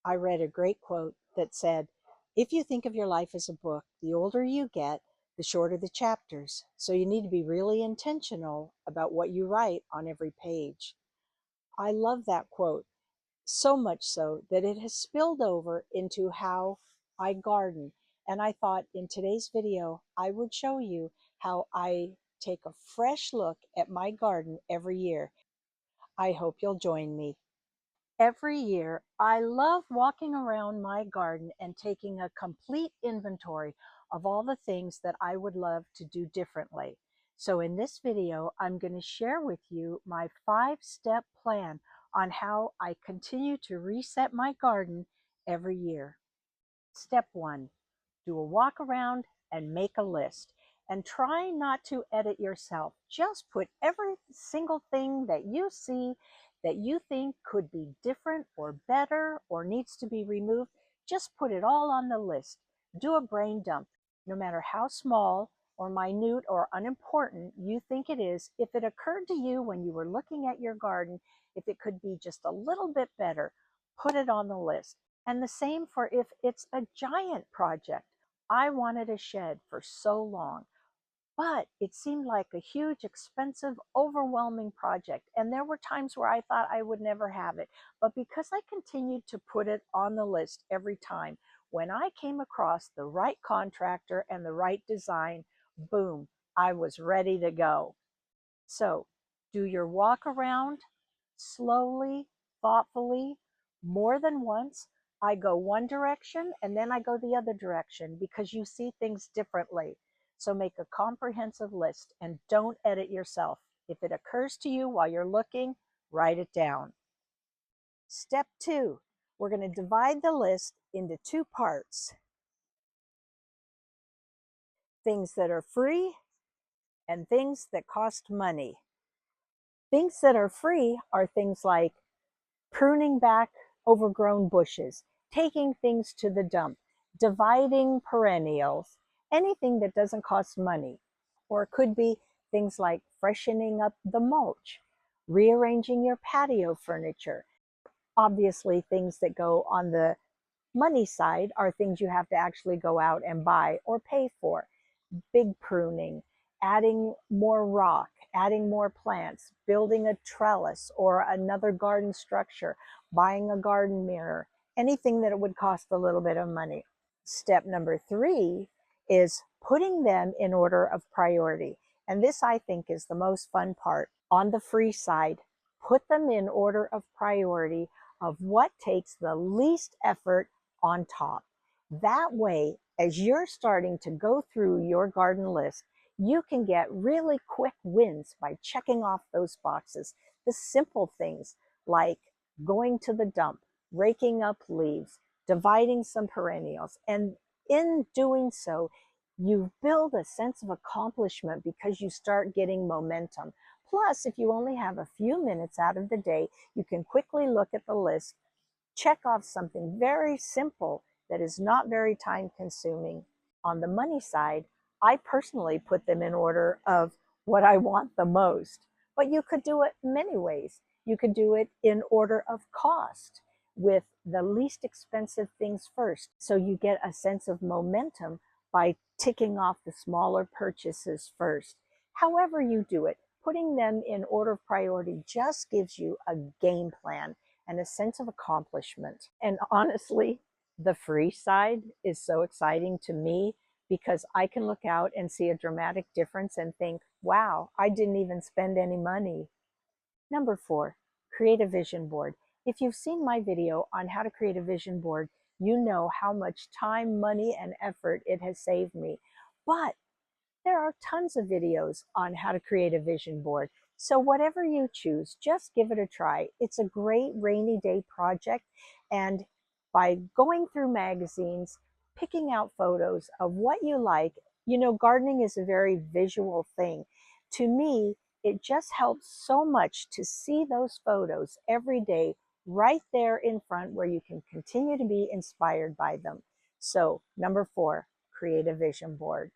I read a great quote that said, if you think of your life as a book, the older you get, the shorter the chapters. So you need to be really intentional about what you write on every page. I love that quote, so much so that it has spilled over into how I garden. And I thought in today's video, I would show you how I take a fresh look at my garden every year. I hope you'll join me. Every year, I love walking around my garden and taking a complete inventory of all the things that I would love to do differently. So in this video, I'm going to share with you my 5-step plan on how I continue to reset my garden every year. Step 1, do a walk around and make a list. And try not to edit yourself. Just put every single thing that you see that you think could be different or better or needs to be removed. Just put it all on the list. Do a brain dump. No matter how small or minute or unimportant you think it is, if it occurred to you when you were looking at your garden, if it could be just a little bit better, put it on the list. And the same for if it's a giant project. I wanted a shed for so long, but it seemed like a huge, expensive, overwhelming project. And there were times where I thought I would never have it. But because I continued to put it on the list every time, when I came across the right contractor and the right design, boom, I was ready to go. So do your walk around slowly, thoughtfully, more than once. I go one direction and then I go the other direction because you see things differently. So make a comprehensive list and don't edit yourself. If it occurs to you while you're looking, write it down. Step 2, we're going to divide the list into 2 parts. Things that are free and things that cost money. Things that are free are things like pruning back overgrown bushes, taking things to the dump, dividing perennials, anything that doesn't cost money. Or it could be things like freshening up the mulch, rearranging your patio furniture. Obviously, things that go on the money side are things you have to actually go out and buy or pay for. Big pruning, adding more rock, adding more plants, building a trellis or another garden structure, buying a garden mirror, anything that it would cost a little bit of money. Step number 3 is putting them in order of priority. And this, I think, is the most fun part. On the free side, put them in order of priority of what takes the least effort on top. That way, as you're starting to go through your garden list, you can get really quick wins by checking off those boxes. The simple things like going to the dump, raking up leaves, dividing some perennials. And in doing so, you build a sense of accomplishment because you start getting momentum. Plus, if you only have a few minutes out of the day, you can quickly look at the list, check off something very simple that is not very time consuming. On the money side, I personally put them in order of what I want the most, but you could do it many ways. You could do it in order of cost with the least expensive things first. So you get a sense of momentum by ticking off the smaller purchases first. However you do it, putting them in order of priority just gives you a game plan and a sense of accomplishment. And honestly, the free side is so exciting to me because I can look out and see a dramatic difference and think, wow, I didn't even spend any money. Number 4, create a vision board. If you've seen my video on how to create a vision board, you know how much time, money, and effort it has saved me. But there are tons of videos on how to create a vision board. So whatever you choose, just give it a try. It's a great rainy day project. And by going through magazines, picking out photos of what you like, you know, gardening is a very visual thing. To me, it just helps so much to see those photos every day right there in front where you can continue to be inspired by them. So number 4, create a vision board.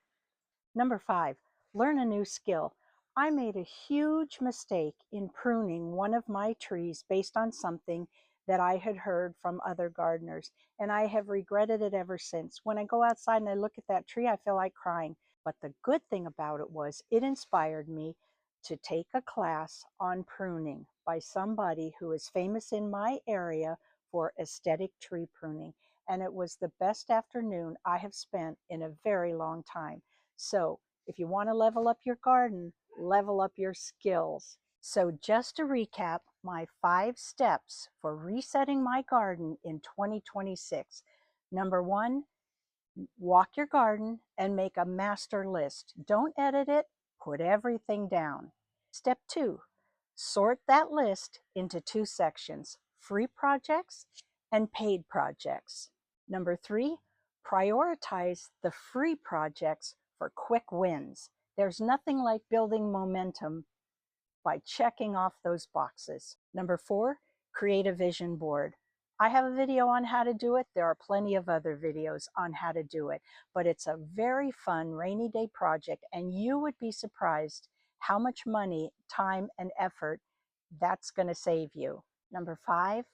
Number 5, learn a new skill. I made a huge mistake in pruning one of my trees based on something that I had heard from other gardeners, and I have regretted it ever since. When I go outside and I look at that tree, I feel like crying. But the good thing about it was it inspired me to take a class on pruning by somebody who is famous in my area for aesthetic tree pruning. And it was the best afternoon I have spent in a very long time. So if you want to level up your garden, level up your skills. So just to recap my 5 steps for resetting my garden in 2026. Number 1, walk your garden and make a master list. Don't edit it, put everything down. Step 2, sort that list into 2 sections, free projects and paid projects. Number 3, prioritize the free projects for quick wins. There's nothing like building momentum by checking off those boxes. Number 4, create a vision board. I have a video on how to do it. There are plenty of other videos on how to do it, but it's a very fun rainy day project, and you would be surprised how much money, time, and effort that's going to save you. Number 5,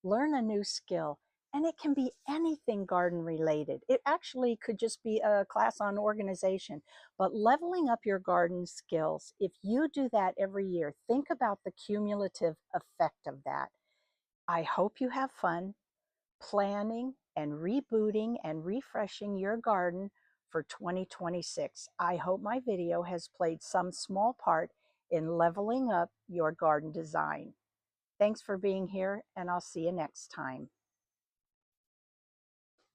learn a new skill. And it can be anything garden related. It actually could just be a class on organization. But leveling up your garden skills, if you do that every year, think about the cumulative effect of that. I hope you have fun planning and rebooting and refreshing your garden for 2026. I hope my video has played some small part in leveling up your garden design. Thanks for being here, and I'll see you next time.